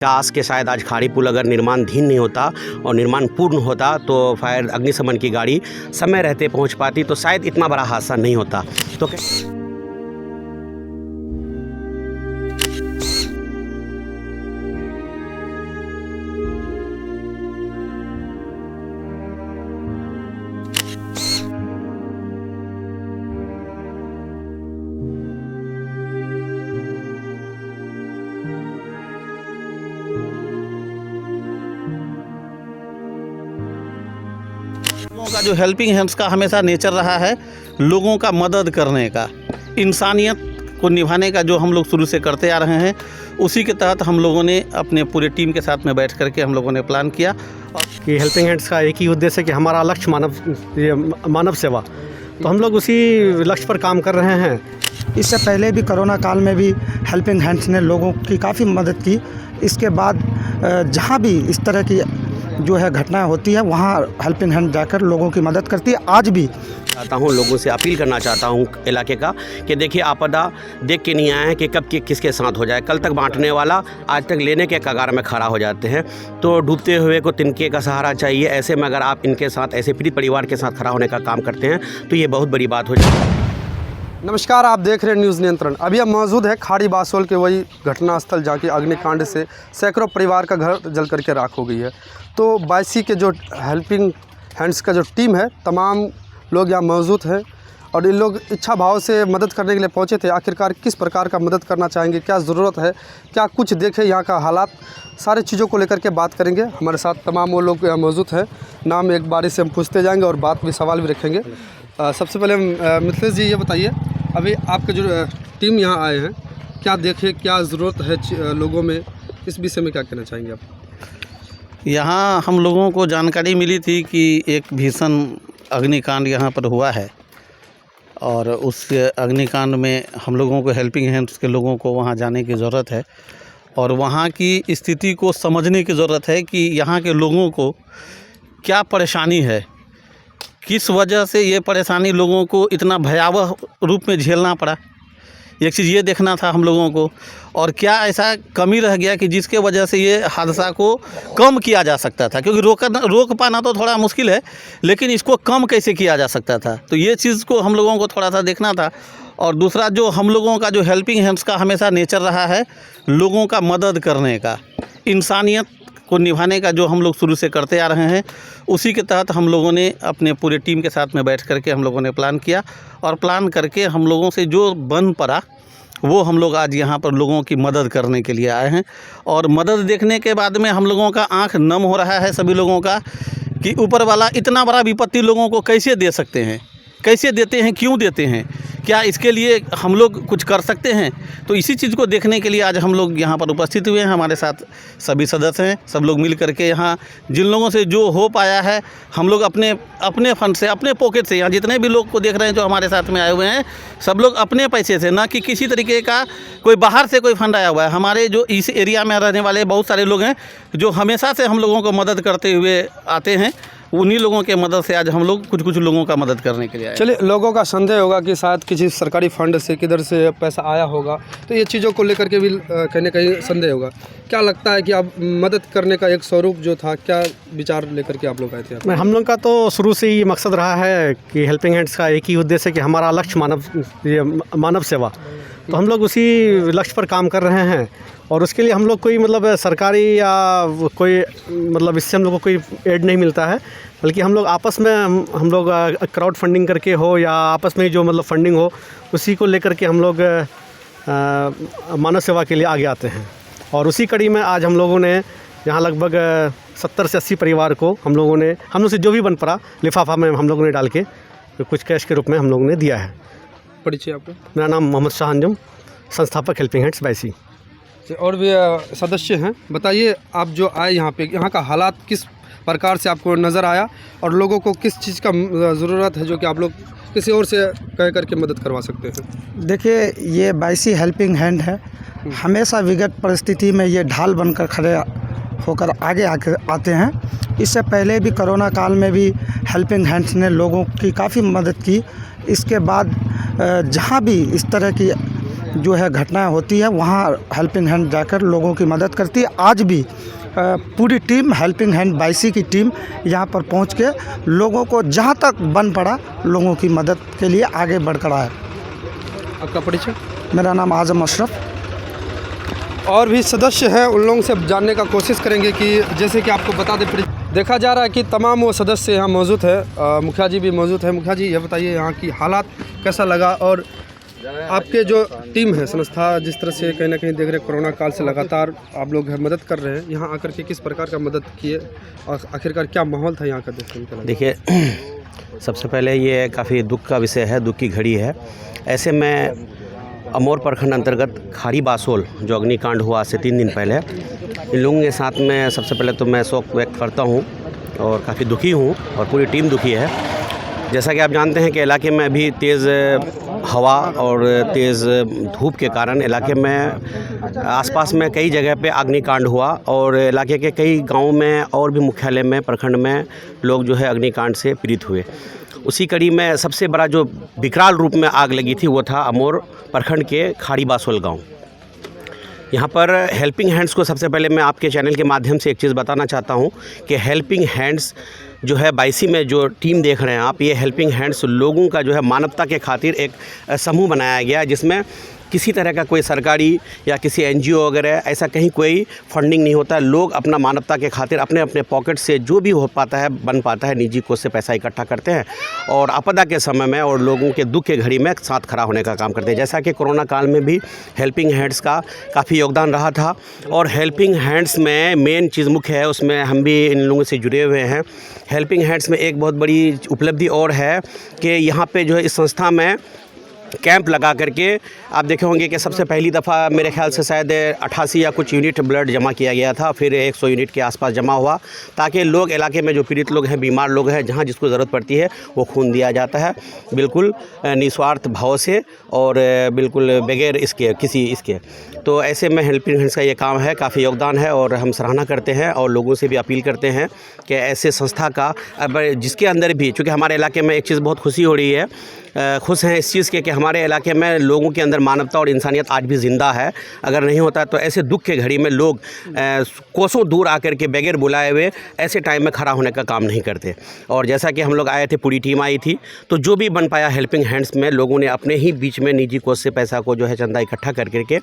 काश के शायद आज खाड़ी पुल अगर निर्माणधीन नहीं होता और निर्माण पूर्ण होता तो फायर अग्निशमन की गाड़ी समय रहते पहुंच पाती तो शायद इतना बड़ा हादसा नहीं होता। तो लोगों का जो हेल्पिंग हैंड्स का हमेशा नेचर रहा है, लोगों का मदद करने का, इंसानियत को निभाने का जो हम लोग शुरू से करते आ रहे हैं, उसी के तहत हम लोगों ने अपने पूरे टीम के साथ में बैठ करके हम लोगों ने प्लान किया। कि हेल्पिंग हैंड्स का एक ही उद्देश्य है कि हमारा लक्ष्य मानव सेवा, तो हम लोग उसी लक्ष्य पर काम कर रहे हैं। इससे पहले भी कोरोना काल में भी हेल्पिंग हैंड्स ने लोगों की काफ़ी मदद की। इसके बाद जहाँ भी इस तरह की जो है घटनाएं होती है वहाँ हेल्पिंग हैंड जाकर लोगों की मदद करती है। आज भी चाहता हूँ, लोगों से अपील करना चाहता हूँ इलाके का कि देखिए, आपदा देख के नहीं आए हैं कि कब किसके साथ हो जाए। कल तक बांटने वाला आज तक लेने के कगार में खड़ा हो जाते हैं। तो डूबते हुए को तिनके का सहारा चाहिए। ऐसे में अगर आप इनके साथ ऐसे पीड़ित परिवार के साथ खड़ा होने का काम करते हैं तो ये बहुत बड़ी बात हो जाए। नमस्कार, आप देख रहे हैं न्यूज़ नियंत्रण। अभी हम मौजूद है खाड़ी बासोल के वही घटनास्थल जहाँ की अग्निकांड से सैकड़ों परिवार का घर जल करके राख हो गई है। तो बायसी के जो हेल्पिंग हैंड्स का जो टीम है, तमाम लोग यहाँ मौजूद हैं और इन लोग इच्छा भाव से मदद करने के लिए पहुँचे थे। आखिरकार किस प्रकार का मदद करना चाहेंगे, क्या ज़रूरत है, क्या कुछ देखे यहाँ का हालात, सारी चीज़ों को लेकर के बात करेंगे। हमारे साथ तमाम वो लोग यहाँ मौजूद हैं। नाम एक बारी से हम पूछते जाएंगे और बात भी सवाल भी रखेंगे। सबसे पहले मिथिलेश जी ये बताइए, अभी आपके जो टीम यहाँ आए हैं, क्या देखे, क्या ज़रूरत है लोगों में, इस विषय में क्या कहना चाहेंगे आप? यहाँ हम लोगों को जानकारी मिली थी कि एक भीषण अग्निकांड यहाँ पर हुआ है और उस अग्निकांड में हम लोगों को हेल्पिंग हैंड्स के लोगों को वहाँ जाने की ज़रूरत है और वहाँ की स्थिति को समझने की ज़रूरत है कि यहाँ के लोगों को क्या परेशानी है, किस वजह से ये परेशानी लोगों को इतना भयावह रूप में झेलना पड़ा। एक चीज़ ये देखना था हम लोगों को, और क्या ऐसा कमी रह गया कि जिसके वजह से ये हादसा को कम किया जा सकता था, क्योंकि रोक पाना तो थोड़ा मुश्किल है, लेकिन इसको कम कैसे किया जा सकता था, तो ये चीज़ को हम लोगों को थोड़ा सा देखना था। और दूसरा, जो हम लोगों का जो हेल्पिंग हैंड्स का हमेशा नेचर रहा है, लोगों का मदद करने का, इंसानियत को निभाने का जो हम लोग शुरू से करते आ रहे हैं, उसी के तहत हम लोगों ने अपने पूरे टीम के साथ में बैठ करके हम लोगों ने प्लान किया और प्लान करके हम लोगों से जो बन पड़ा वो हम लोग आज यहाँ पर लोगों की मदद करने के लिए आए हैं। और मदद देखने के बाद में हम लोगों का आंख नम हो रहा है सभी लोगों का कि ऊपर वाला इतना बड़ा विपत्ति लोगों को कैसे दे सकते हैं, कैसे देते हैं, क्यों देते हैं, क्या इसके लिए हम लोग कुछ कर सकते हैं। तो इसी चीज़ को देखने के लिए आज हम लोग यहाँ पर उपस्थित हुए हैं। हमारे साथ सभी सदस्य हैं, सब लोग मिल करके यहाँ जिन लोगों से जो हो पाया है, हम लोग अपने फंड से, अपने पॉकेट से, यहाँ जितने भी लोग को देख रहे हैं जो हमारे साथ में आए हुए हैं, सब लोग अपने पैसे से, ना कि किसी तरीके का कोई बाहर से कोई फंड आया हुआ है। हमारे जो इस एरिया में रहने वाले बहुत सारे लोग हैं जो हमेशा से हम लोगों को मदद करते हुए आते हैं, उन्हीं लोगों के मदद से आज हम लोग कुछ लोगों का मदद करने के लिए आए। चलिए, लोगों का संदेह होगा कि शायद किसी सरकारी फंड से किधर से पैसा आया होगा, तो ये चीज़ों को लेकर के भी कहीं ना कहीं संदेह होगा। क्या लगता है कि आप मदद करने का एक स्वरूप जो था, क्या विचार लेकर के आप लोग आए थे? हम लोग का तो शुरू से ही मकसद रहा है कि हेल्पिंग हैंड्स का एक ही उद्देश्य है कि हमारा लक्ष्य मानव सेवा, तो हम लोग उसी लक्ष्य पर काम कर रहे हैं। और उसके लिए हम लोग कोई सरकारी या कोई इससे हम लोग को कोई एड नहीं मिलता है, बल्कि हम लोग आपस में हम लोग क्राउड फंडिंग करके हो या आपस में जो फंडिंग हो, उसी को लेकर के हम लोग मानव सेवा के लिए आगे आते हैं। और उसी कड़ी में आज हम लोगों ने यहाँ लगभग 70 से 80 परिवार को हम लोग से जो भी बन पड़ा लिफाफा में हम लोगों ने डाल के कुछ कैश के रूप में हम लोगों ने दिया है। परिचय आपका? मेरा नाम मोहम्मद शाह अंजुम, संस्थापक हेल्पिंग हैंड्स बायसी। और भी सदस्य हैं, बताइए आप जो आए यहाँ पे, यहाँ का हालात किस प्रकार से आपको नज़र आया और लोगों को किस चीज़ का ज़रूरत है जो कि आप लोग किसी और से कह करके मदद करवा सकते हैं? देखिए, ये बायसी हेल्पिंग हैंड है, हमेशा विकट परिस्थिति में ये ढाल बनकर खड़े होकर आगे आते हैं। इससे पहले भी कोरोना काल में भी हेल्पिंग हैंड्स ने लोगों की काफ़ी मदद की। इसके बाद जहाँ भी इस तरह की जो है घटनाएं होती है वहाँ हेल्पिंग हैंड जाकर लोगों की मदद करती है। आज भी पूरी टीम हेल्पिंग हैंड बाईसी की टीम यहाँ पर पहुँच के लोगों को जहाँ तक बन पड़ा लोगों की मदद के लिए आगे बढ़ है। आपका परिचय? मेरा नाम आजम अशरफ। और भी सदस्य हैं, उन लोगों से जानने का कोशिश करेंगे कि जैसे कि आपको बता दें, देखा जा रहा है कि तमाम वो सदस्य यहाँ मौजूद है। मुखिया जी भी मौजूद है। मुखिया जी, ये बताइए यहाँ की हालात कैसा लगा, और आपके जो टीम है संस्था जिस तरह से कहीं ना कहीं देख रहे कोरोना काल से लगातार आप लोग मदद कर रहे हैं, यहाँ आकर के किस प्रकार का मदद किए और आखिरकार क्या माहौल था यहाँ का देखने का? देखिए, सबसे पहले ये काफ़ी दुख का विषय है, दुख की घड़ी है। ऐसे में अमोर प्रखंड अंतर्गत खाड़ी बासोल जो अग्निकांड हुआ से 3 दिन पहले, इन लोगों के साथ में सबसे पहले तो मैं शोक व्यक्त करता हूँ और काफ़ी दुखी हूँ और पूरी टीम दुखी है। जैसा कि आप जानते हैं कि इलाके में अभी तेज़ हवा और तेज़ धूप के कारण इलाके में आसपास में कई जगह पे अग्निकांड हुआ और इलाके के कई गाँव में और भी मुख्यालय में प्रखंड में लोग जो है अग्निकांड से पीड़ित हुए। उसी कड़ी में सबसे बड़ा जो विकराल रूप में आग लगी थी वो था अमोर प्रखंड के खाड़ी बासोल गाँव। यहाँ पर हेल्पिंग हैंड्स को सबसे पहले मैं आपके चैनल के माध्यम से एक चीज़ बताना चाहता हूँ कि हेल्पिंग हैंड्स जो है बाईसी में जो टीम देख रहे हैं आप, ये हेल्पिंग हैंड्स लोगों का जो है मानवता के खातिर एक समूह बनाया गया है, जिसमें किसी तरह का कोई सरकारी या किसी एनजीओ वगैरह ऐसा कहीं कोई फंडिंग नहीं होता है। लोग अपना मानवता के खातिर अपने अपने पॉकेट से जो भी हो पाता है बन पाता है निजी कोष से पैसा इकट्ठा करते हैं और आपदा के समय में और लोगों के दुख के घड़ी में साथ खड़ा होने का काम करते हैं। जैसा कि कोरोना काल में भी हेल्पिंग हैंड्स का काफ़ी योगदान रहा था और हेल्पिंग हैंड्स में मेन चीज़ मुख्य है, उसमें हम भी इन लोगों से जुड़े हुए हैं। हेल्पिंग हैंड्स में एक बहुत बड़ी उपलब्धि और है कि यहाँ पे जो है इस संस्था में कैंप लगा करके आप देखे होंगे कि सबसे पहली दफ़ा मेरे ख्याल से शायद 88 या कुछ यूनिट ब्लड जमा किया गया था, फिर 100 यूनिट के आसपास जमा हुआ, ताकि लोग इलाके में जो पीड़ित लोग हैं, बीमार लोग हैं, जहां जिसको ज़रूरत पड़ती है वो खून दिया जाता है, बिल्कुल निस्वार्थ भाव से और बिल्कुल बगैर इसके किसी इसके। तो ऐसे में हेल्पिंग हैंड्स का ये काम है, काफ़ी योगदान है और हम सराहना करते हैं और लोगों से भी अपील करते हैं कि ऐसे संस्था का अब जिसके अंदर भी, चूँकि हमारे इलाके में एक चीज़ बहुत खुशी हो रही है, खुश हैं इस चीज़ के कि हमारे इलाके में लोगों के अंदर मानवता और इंसानियत आज भी ज़िंदा है। अगर नहीं होता तो ऐसे दुख के घड़ी में लोग कोसों दूर आकर के बगैर बुलाए हुए ऐसे टाइम में खड़ा होने का काम नहीं करते। और जैसा कि हम लोग आए थे, पूरी टीम आई थी, तो जो भी बन पाया हेल्पिंग हैंड्स में लोगों ने अपने ही बीच में निजी कोष से पैसा को जो है चंदा इकट्ठा कर करके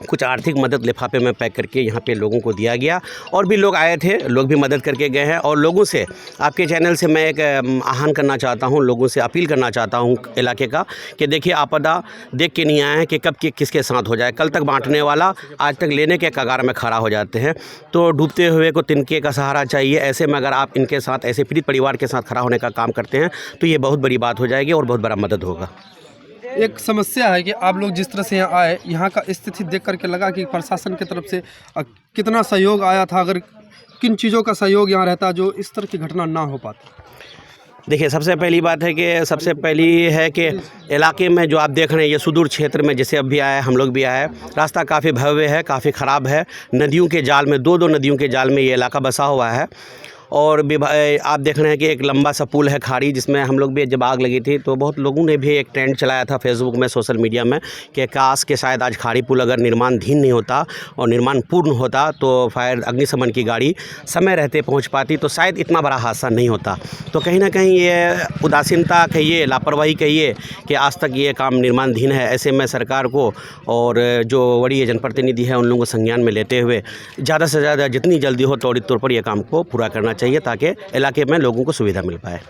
कुछ आर्थिक मदद लिफाफे में पैक करके यहाँ पे लोगों को दिया गया। और भी लोग आए थे, लोग भी मदद करके गए हैं। और लोगों से आपके चैनल से मैं एक आह्वान करना चाहता हूँ, लोगों से अपील करना चाहता हूँ इलाके का, कि देखिए आपदा देख के नहीं आए हैं कि कब किसके साथ हो जाए। कल तक बांटने वाला आज तक लेने के कगार में खड़ा हो जाते हैं। तो डूबते हुए को तिनके का सहारा चाहिए। ऐसे में अगर आप इनके साथ, ऐसे पीड़ित परिवार के साथ खड़ा होने का काम करते हैं तो ये बहुत बड़ी बात हो जाएगी और बहुत बड़ा मदद होगा। एक समस्या है कि आप लोग जिस तरह से यहाँ आए, यहाँ का स्थिति देख करके लगा कि प्रशासन की तरफ से कितना सहयोग आया था, अगर किन चीज़ों का सहयोग यहाँ रहता जो इस तरह की घटना ना हो पाती? देखिए, सबसे पहली बात है कि सबसे पहली है कि इलाके में जो आप देख रहे हैं ये सुदूर क्षेत्र में जैसे अब भी आए, हम लोग भी आए, रास्ता काफ़ी भव्य है, काफ़ी ख़राब है। नदियों के जाल में, दो नदियों के जाल में ये इलाका बसा हुआ है। और आप देख रहे हैं कि एक लंबा सा पुल है खाड़ी, जिसमें हम लोग भी जब आग लगी थी तो बहुत लोगों ने भी एक ट्रेंड चलाया था फेसबुक में, सोशल मीडिया में, कि काश के शायद आज खाड़ी पुल अगर निर्माणधीन नहीं होता और निर्माण पूर्ण होता तो फायर अग्निशमन की गाड़ी समय रहते पहुंच पाती, तो शायद इतना बड़ा हादसा नहीं होता। तो कहीं ना कहीं ये उदासीनता कहिए, लापरवाही कहिए कि आज तक ये काम निर्माणधीन है। ऐसे में सरकार को और जो वरीय जनप्रतिनिधि है उन लोगों को संज्ञान में लेते हुए ज़्यादा से ज़्यादा जितनी जल्दी हो त्वरित तौर पर यह काम को पूरा करना चाहिए, ताकि इलाके में लोगों को सुविधा मिल पाए।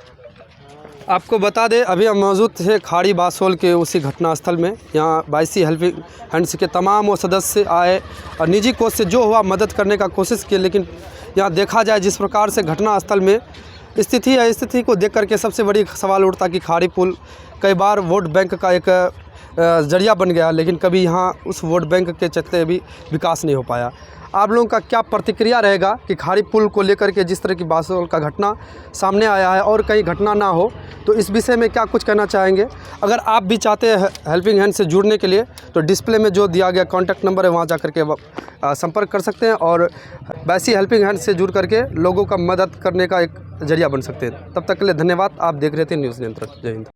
आपको बता दें, अभी हम मौजूद थे खाड़ी बासोल के उसी घटनास्थल में। यहाँ बाईसी हेल्पिंग हैंड्स के तमाम वो सदस्य आए और निजी कोष से जो हुआ मदद करने का कोशिश की, लेकिन यहाँ देखा जाए जिस प्रकार से घटनास्थल में स्थिति है, स्थिति को देख करके सबसे बड़ी सवाल उठता कि खाड़ी पुल कई बार वोट बैंक का एक जरिया बन गया, लेकिन कभी यहाँ उस वोट बैंक के चलते भी विकास नहीं हो पाया। आप लोगों का क्या प्रतिक्रिया रहेगा कि खाड़ी पुल को लेकर के जिस तरह की बासोल का घटना सामने आया है और कहीं घटना ना हो, तो इस विषय में क्या कुछ कहना चाहेंगे? अगर आप भी चाहते हैं हेल्पिंग हैंड से जुड़ने के लिए तो डिस्प्ले में जो दिया गया कॉन्टैक्ट नंबर है वहाँ जा करके संपर्क कर सकते हैं और वैसी हेल्पिंग हैंड से जुड़ करके लोगों का मदद करने का एक जरिया बन सकते हैं। तब तक के लिए धन्यवाद। आप देख रहे थे न्यूज़ नियंत्रण। जय हिंद।